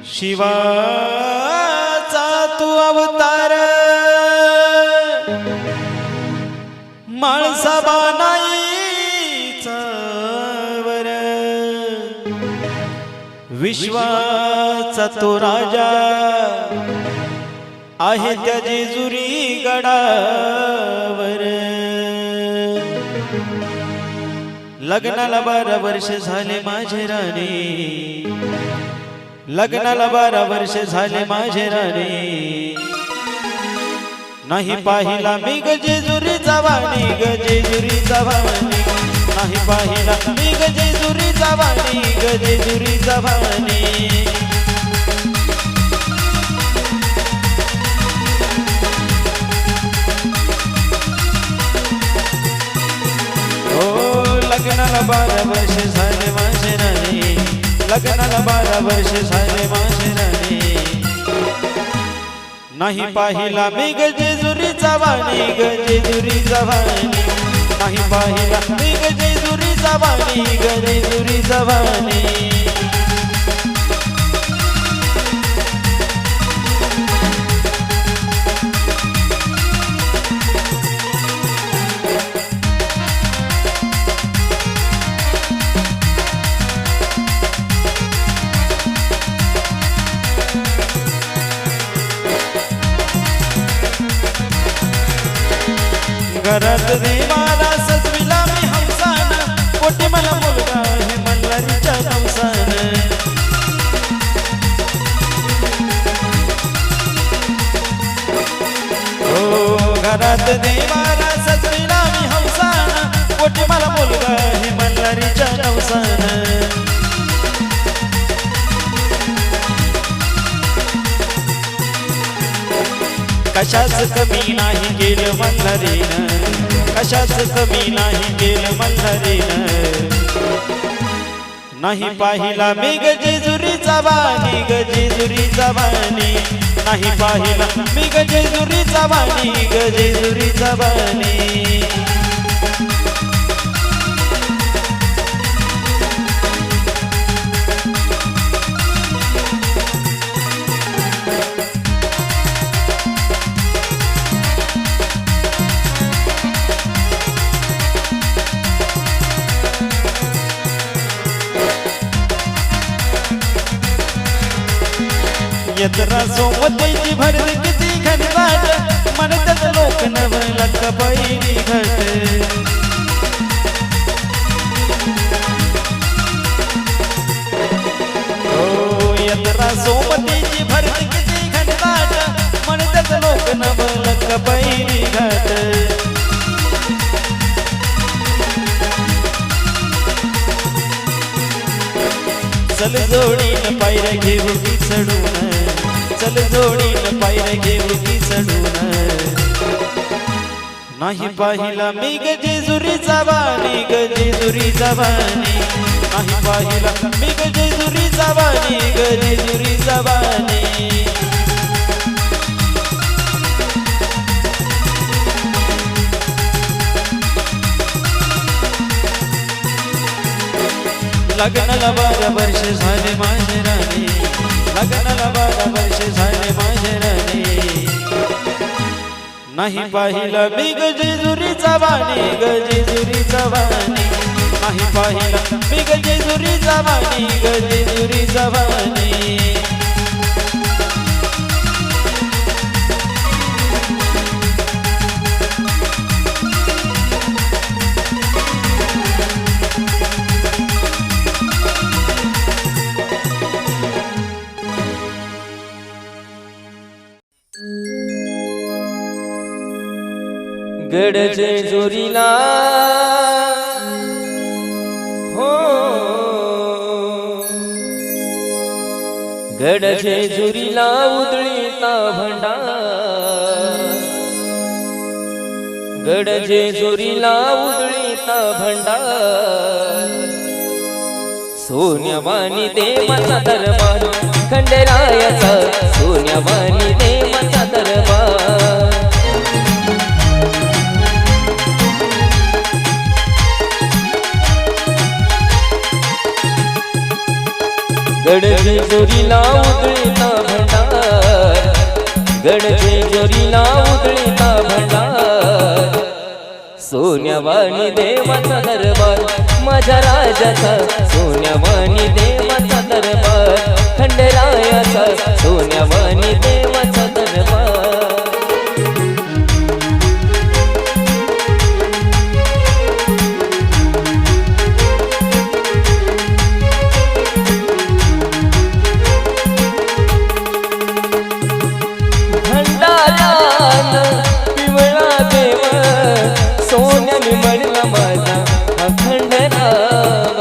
शिवाचा तू अवतार माणसा बानाईचा वर विश्वाचा तो राजा आहे त्या जेजुरी गडावर लग्नाला 12 वर्ष झाले माझे राणी लग्नाला 12 वर्ष झाले माझे राणी नाही पाहिला मी ग जेजुरीचा वाणी ग जेजुरीचा वाणी नाही पाहिला मी ग जेजुरीचा वाणी ग जेजुरीचा वाणी लग्नाला 12 वर्ष झाले माझे राणी लग्नाला 12 वर्ष झाले माझे राणी नाही पाहिला मी ग जेजुरीचा वाणी ग जेजुरीचा वाणी नाही पाहिला मी ग जेजुरीचा वाणी ग जेजुरीचा वाणी घरात देवाला सजविला मी हंसान कोटी मला मुलगा हे मल्हारीच्या नवसान हो घरात देवाला सजविला मी हंसान कोटी मला मुलगा हे मल्हारीच्या नवसान कशाच कमी नाही केलं मल्हारीनं कशाच कमी नाही केलं मल्हारीनं नाही पाहिला मी ग जेजुरीचा वाणी ग जेजुरीचा वाणी नाही पाहिला मी ग जेजुरीचा वाणी ग जेजुरीचा वाणी यत्रा सोमतेची भरत किती घनघाट म्हणतात लोक नवला कबैरी घट हो यत्रा सोमतेची भरत किती घनघाट म्हणतात लोक नवला कबैरी घट चल जोडीन पायर घेऊ की चढून चल जोडीन पायर घेऊ की चढून नाही पाहिला मी ग जेजुरीचा वाणी ग जेजुरीचा वाणी नाही पाहिला मी ग जेजुरीचा वाणी ग जेजुरीचा वाणी लग्नाला 12 वर्ष झाले माझे राणी लग्नाला 12 वर्ष झाले माझे राणी नाही पाहिला मी ग जेजुरीचा वाणी ग जेजुरीचा वाणी नाही पाहिला मी ग जेजुरीचा वाणी ग जेजुरीचा वाणी गड जेजुरीला हो गड जेजुरीला उधळीता भंडार गड जेजुरीला उधळीता भंडार सोन्यावानी देवाचा दरबार खंडेरायाचा सोन्यावानी देवाचा दरबार गडजेजुरीला उधळीता भंडार, गडजेजुरीला उधळीता भंडार. सोन्यावाणी देवाचा दरबार, माझ्या राजाचा सोन्यावाणी देवाचा दरबार, खंडेरायाचा सोन्यावाणी देवाचा दरबार. पिवळा देव सोन्याने मळला माझा अखंड नाव.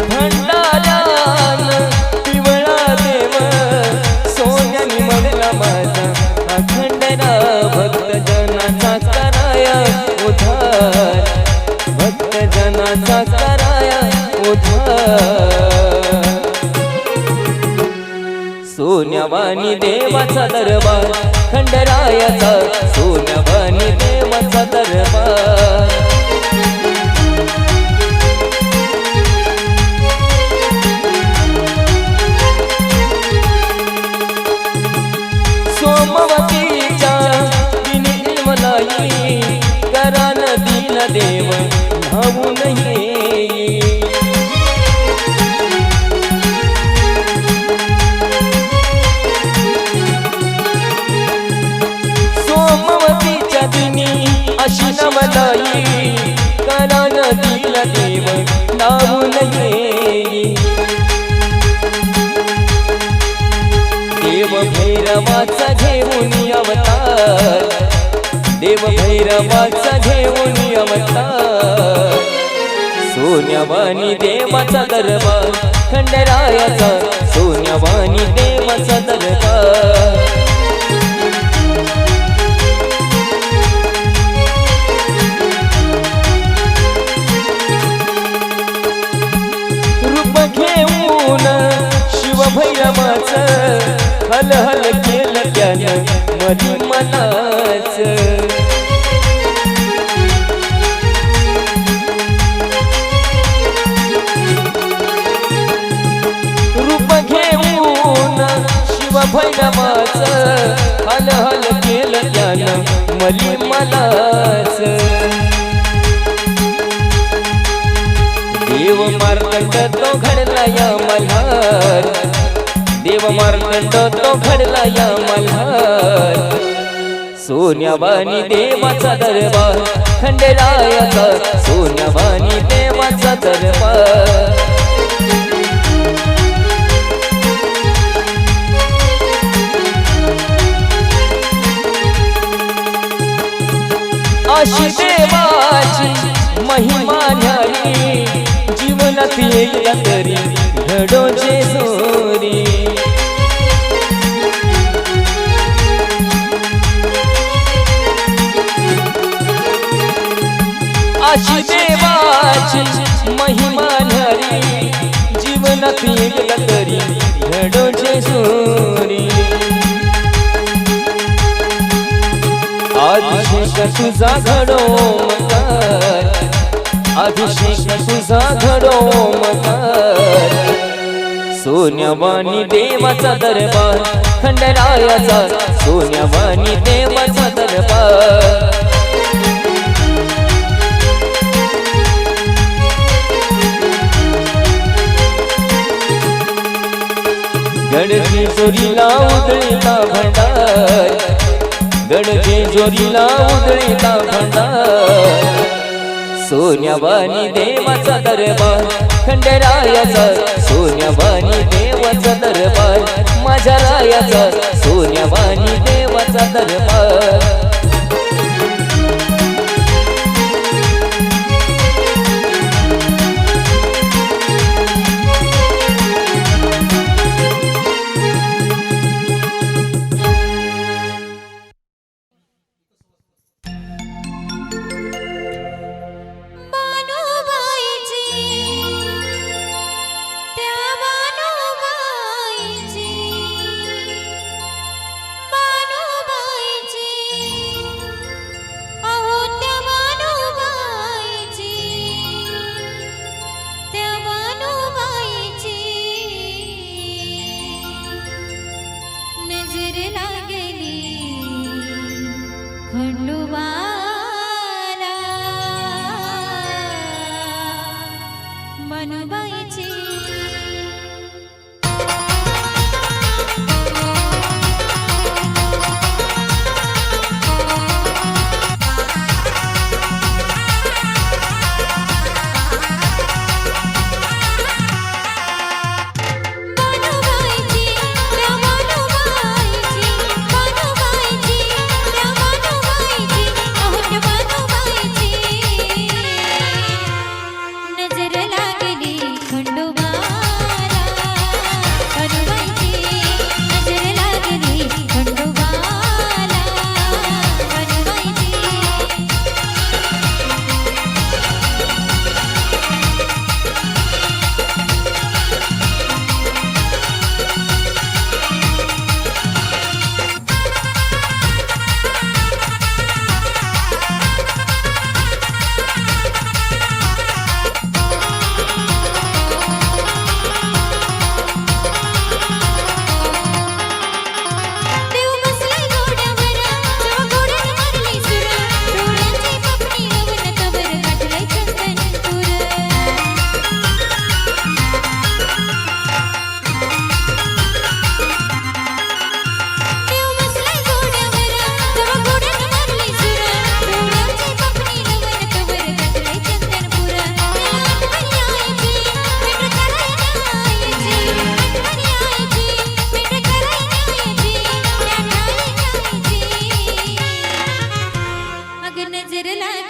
भंडाऱ्यान पिवळा देव सोन्याने मळला माझा अखंड नाव. भक्त जनाचा कराया उद्धार, भक्त जनाचा कराया उद्धार. सोन्यावाणी देवाचा दरबार, खंडरायाचा सोन्यावाणी देवाचा दरबार. सोमवतीच्या दिनी मलाई, करा नदीला देव धावून येई. सोमवतीच्या दिनी अशी नवलाई, करा नदीला देव धावून येई. देव भैरवाचा घेऊन अवतार, देव भैरवाचा घेऊन अवतार. सोन्यावाणी देवाचा दरबार, खंडरायाचा सोन्यावाणी देवाचा दरबार. रूप घेऊन शिवभैरवाचं हल हल केलं त्यानं मधी मनाचं. रूप घेऊन शिवभैरवाचं हल हल केलं त्यानं मधी मनाचं. देव मार्कंड तो घडला या मल्हार, देव मार्कंड तो घडला या मल्हार. सोन्यावाणी देवाचा दरबार, खंडेरायाचा सोन्यावाणी देवाचा दरबार. अशी देवाची महिमा न्यारी, जीवनात एकदा तरी घडो जेजुरी. अशी देवाची महिमा न्यारी, जीवनात एकदा तरी घडो जेजुरी. अभिषेक तुझा घडो मकार, अभिषेक तुझा घडो मकार. सोन्यावाणी देवाचा दरबार, खंडरायाचा सोन्यावाणी देवाचा दरबार. गडजेजुरीला उधळीता भंडार, गडजेजुरीला उधळीता भंडार. सोन्यावाणी देवाचा दरबार, खंडेरायाचा सोन्यावाणी देवाचा दरबार. माझ्या रायाचा सोन्यावाणी देवाचा दरबार. बानूबाईची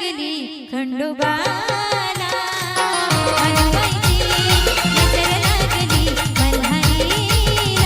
लागली खंडोबाला हनुमाईची नजर लागली मल्हारीला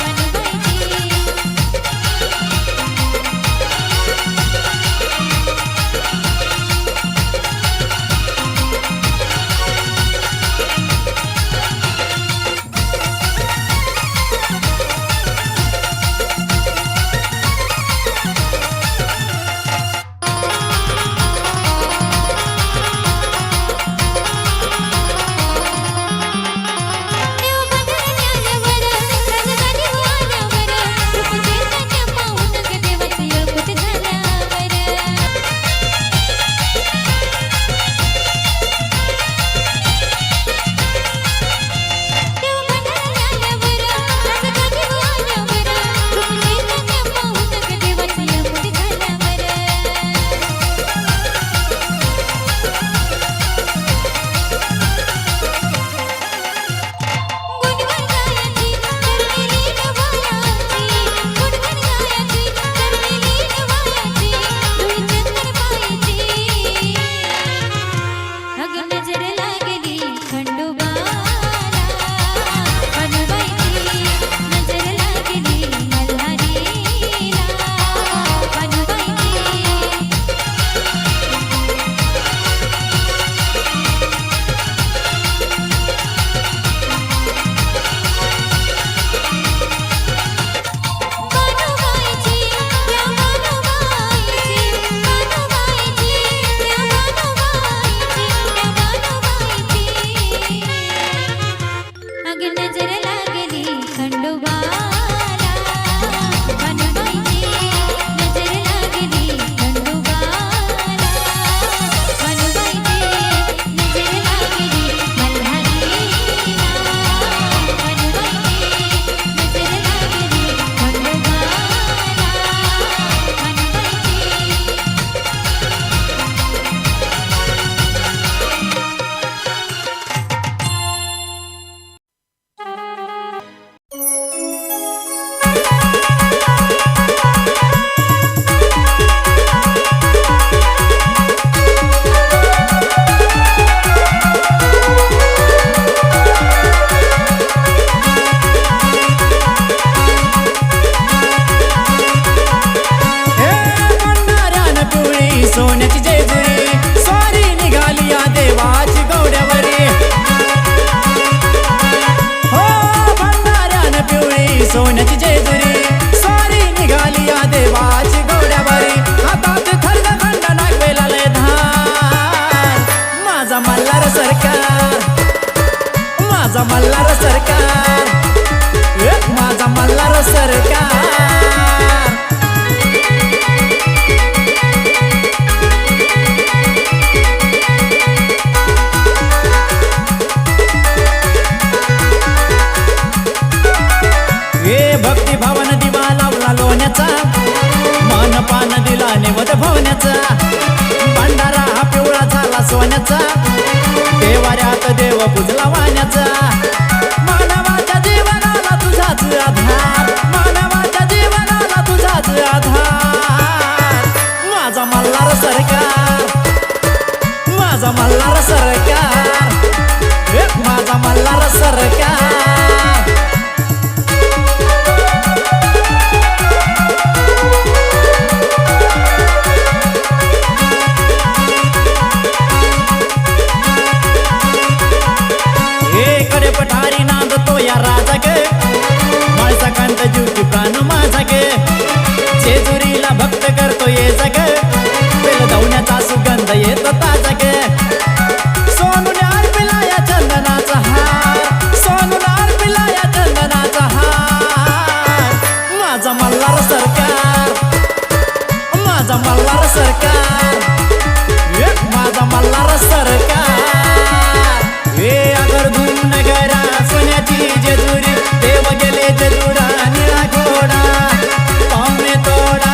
हनुमाईची मल्हार सरकार माझा मल्हार सरकार. कडे पठारी नांदतो या राजा गे माझा कांत जीवची प्राण माझा गे जेजुरीला भक्त करतो ये जग बेल धावण्याचा सुगंध येतो ताजा गे सोनूने अर्पिला या चंदनाचा हार सोनूने अर्पिला या चंदनाचा हार माझा मल्हार सरकार माझा मल्हार सरकार माझा मल्हार सरकार. अगर धूम नगरा सोन्याची जेजुरी देव गेले जेजुरा निळा घोडा पाहुणे तोडा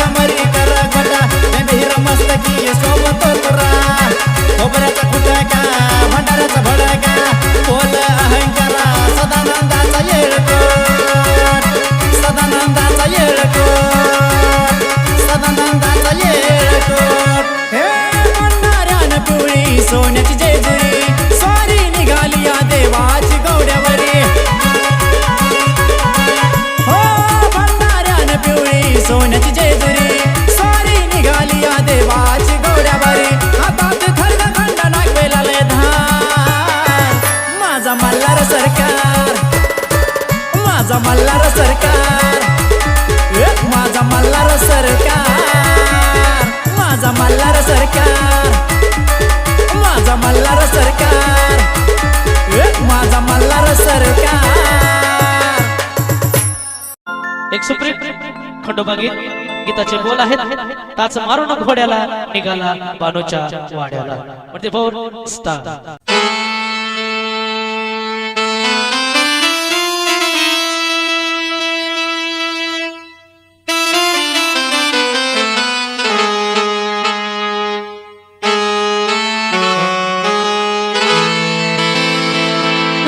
कमरी कर घोडा गंभीर मस्तकी सोबत तुरा खोबऱ्याचा खुटका भंडाऱ्याचा भडका बोल अहंकारा सदानंदाचा येळकोट सदानंदाचा येळकोट सदानंदाचा येळकोट. हे म्हणणाऱ्यानं पिवळी सोन्याची जेजुरी निघाली या देवाची गौड्यावरी हो भंडाऱ्यानं पिवळी सोन्याची जेजुरी सारी निघाली या देवाची गौड्यावरी हातात खरग खंड नागवेला लय धार माझा मल्हार सरकार माझा मल्हार सरकार माझा मल्हार सरकार माझा मल्हार सरकार माझा मल्हार सरकार माझा मल्हार सरकार. एक सुप्रीम खंडोबा गीताचे बोल आहेत. टाच मारून घोड्याला निघाला बानूच्या वाड्याला म्हणजे भाऊ स्था.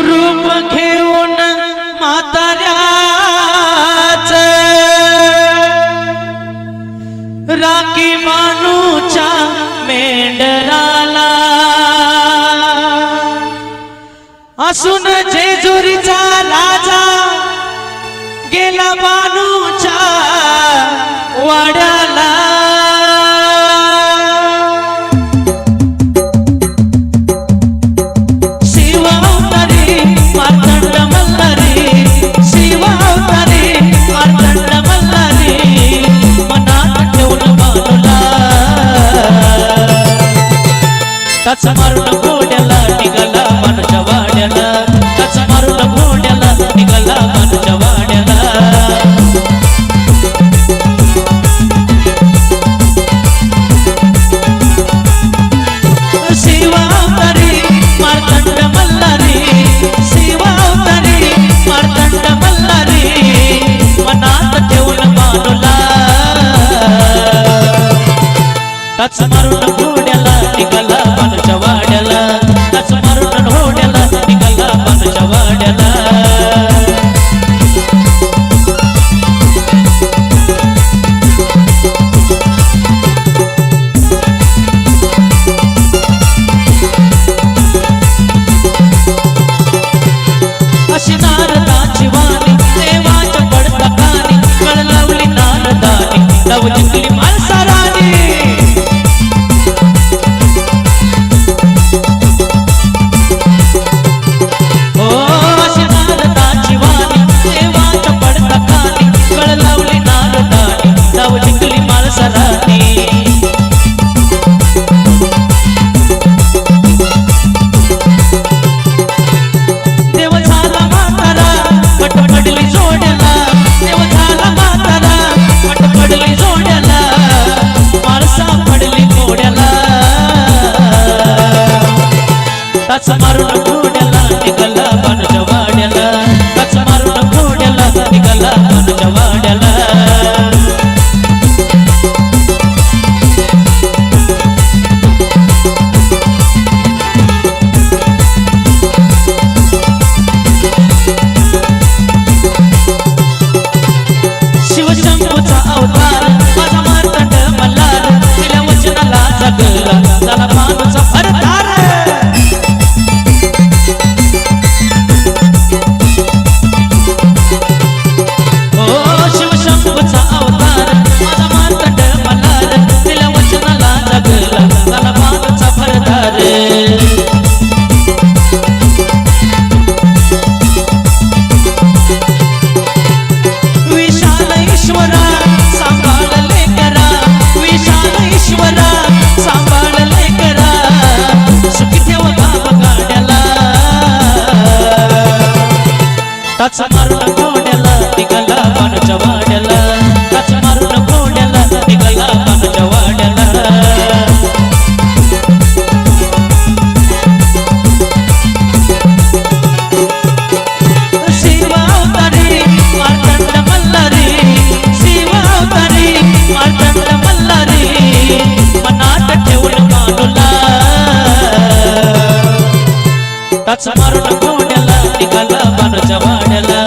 रूप घेऊन म्हाताऱ्याच राखी बानूच्या मेंढराला असून जेजुरीचा राजा गेला बानूच्या वाड्याला टच मारून घोड्याला निघाला बानूच्या वाड्याला टच मारून घोड्याला निघाला बानूच्या वाड्याला. शिवावतारी मार्तंड मल्हारी शिवावतारी मार्तंड मल्हारी मनात ठेवून बानूला टच मारून घोड्याला निघाला बानूच्या वाड्याला टच मारून घोड्याला निघाला बानूच्या वाड्याला. अशी नारदाची वाणी देवाच्या पडता कानी कळ लावली नारदानी लव जिंकली माणसारानी. टच मारून घोड्याला निघाला बानूच्या वाड्याला टच मारून घोड्याला निघाला बानूच्या वाड्याला. शिवशंभूचा अवतार माझा मार्तंड मल्हार दिल्या वचनाला जगला झाला बानूचा भरतार. टाच मारून घोड्याला निघाला पानाच्या वाड्याला टाच मारून घोड्याला निघाला पानाच्या वाड्याला शिवावतारी मार्तंड मल्हारी शिवावतारी मार्तंड मल्हारी मनात ठेवून मानूला टाच मारून घोड्याला निघाला पानाच्या वाड्याला